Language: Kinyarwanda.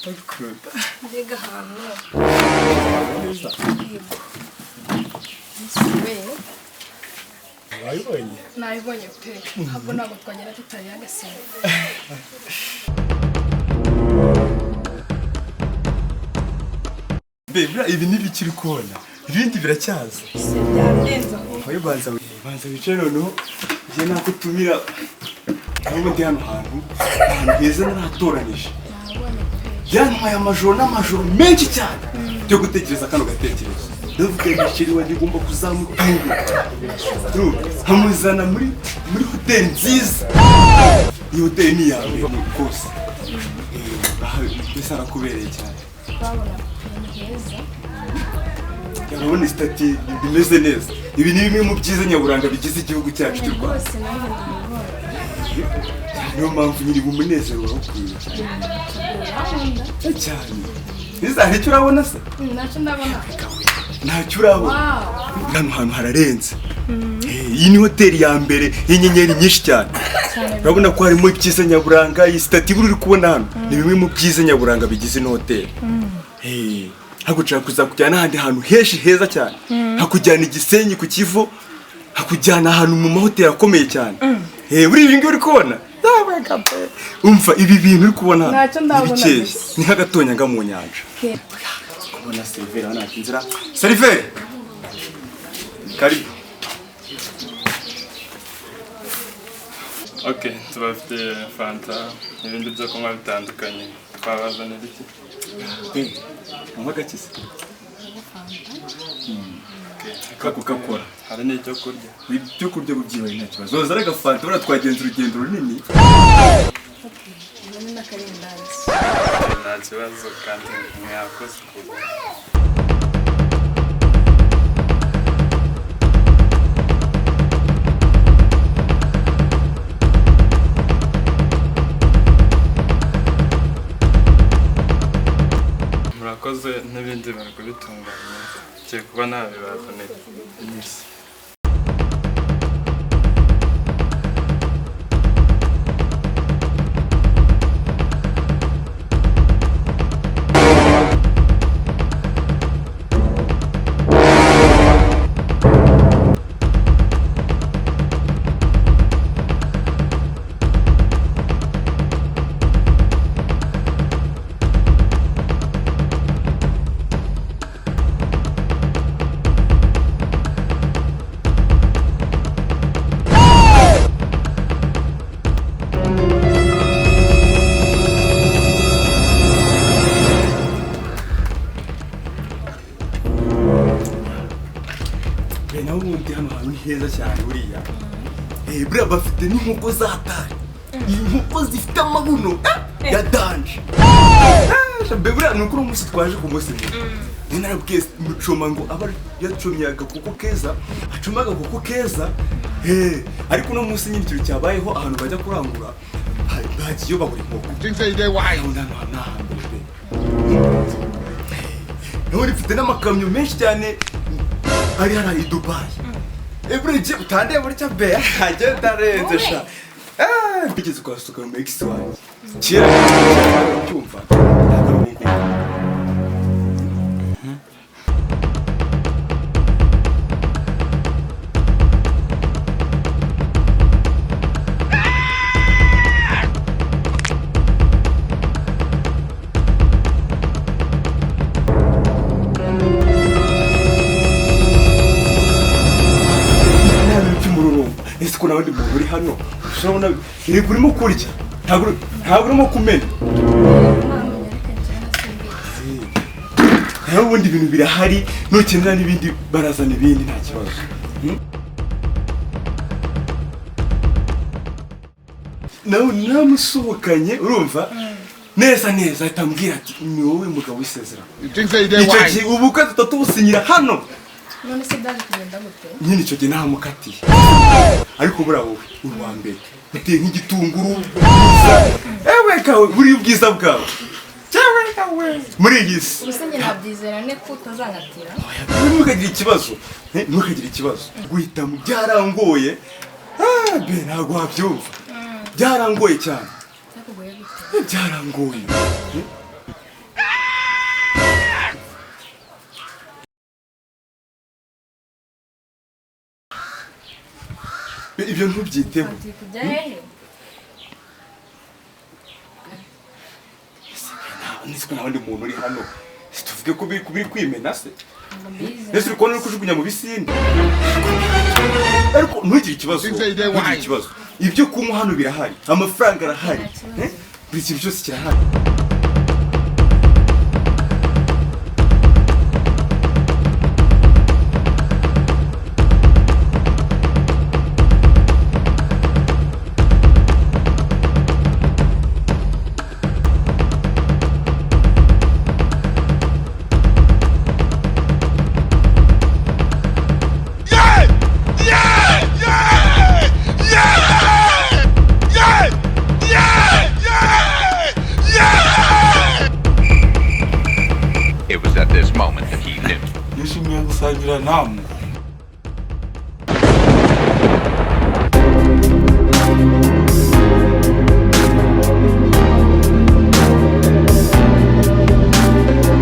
Kuruta. Mbega ahantu Neza. Wayibonye? nabibonye pe ahubwo ntabwo twagera tutariye agasimba. Bebra ibi ntibikiri kubona. Ibindi biracyaza. Byarenze aho. Wayo banza wicaye noneho njye nakutumira aho ndi hano hantu heza naratoranije. Nabonye pe. Yantwaye amajoro menshi cyane byo gutekereza kano gatekerezo. Ndavuga ibiceri wajye ugomba kuzamutunga. Hamuzana muri hoteli nziza. Iyi hoteli ni yawe rwose. Mbese arakubereye cyane. Twabona heza. Urabona stati bimeze neza. Ibi ni bimwe mu byiza nyaburanga bigize igihugu cyacu cy'u Rwanda. Rwose nawe ndabibona. Niyo mpamvu nyiri umunezero wakuye cyane. Ntacyo urabona se? Ntacyo ndabona. Ntacyo urabona. Hano hantu hararenze. Iyi ni hoteli ya mbere y'inyenyeri nyinshi cyane. Urabona ko harimo ibyiza nyaburanga. Iyi stati uri kubona hano ni bimwe mu byiza nyaburanga bigize ino hoteli. Hagushaka kuzakujyana n'ahandi hantu henshi heza cyane. Hakujyana Igisenyi ku Kivu, hakujyana ahantu mu mahoteli akomeye cyane. Buri ibi ngibi uri kubona? Umva ibi bintu uri kubona hano. Ntacyo ndabona. Ni nk'agatonyanga mu nyanja. Kubona seriveri hano inzira. Seriveri! Karibu. Okay, tubafite fanta n'ibindi byo kunywa bitandukanye. Twabazanira iki? Unywa gakise? Kakukakora. Hari n'icyo kurya. Ibyo kurya bubyibaye nta kibazo. Zozara agafanta buriya twagenza urugendo runini. None n'akarindazi. Nta kibazo kandi mwakoze kuba. Murakoze n'ibindi bari kubitunganya. Kiye kuba nabibazanira. Merci. Naho ubundi hano hantu ni heza cyane buriya. Buriya bafite n'inkoko zatari. Inkoko zifite amabuno ya danje. Buriya ni ukuri umunsi twaje ku munsi mwe. Ni narabwiye mucoma ngo aba yacomye agakoko keza, acoma agakoko keza. Ariko no munsi nyine ikintu cyabayeho ahantu bajya kurangura bagiye babura inkoko. Naho rifite n'amakamyo menshi cyane ari hano i Dubai. Buriya utandeye muri cya beya agenda arenze sha. Bigeze kwasuka mu ex wanjye. Kera cyumva. Ese ko nabandi muntu uri hano ushobora iri kurimo kurya ntabwo urimo kumena. Naho ubundi ibintu birahari nukenera n'ibindi barazana ibindi nta kibazo. Namusohokanye urumva neza ahita ambwira ati ni wowe mugabo w'isezerano. Icyo gihe ubukwe tutatubusinyira hano. None se byaje kugenda gute? Nyine icyo gihe nahamukatiye. Ariko buriya wowe uri uwa mbere. Uteye nk'igitunguru. Kawe buriya ubwiza bwawe. Muri iyi si. Ubuse njye nabyizerane ko utazangatira. Ntukagire ikibazo. Ntukagire ikibazo. Guhitamo byarangoye. Ntabwo wabyumva. Byarangoye cyane. Byakugoye gute? Byarangoye. ibyo ntubyiteho. turi kujya hehe niziko nta wundi muntu uri hano tuvuge ko biri kwimena se ntabwo mbizi ese uri kubona uri kujugunya mu bisinde ariko ntugire ikibazo ntugire ikibazo ibyo kunywa hano birahari amafaranga arahari buri kintu cyose kirahari. It was at this moment that he knew. Nishimiye gusangira namwe.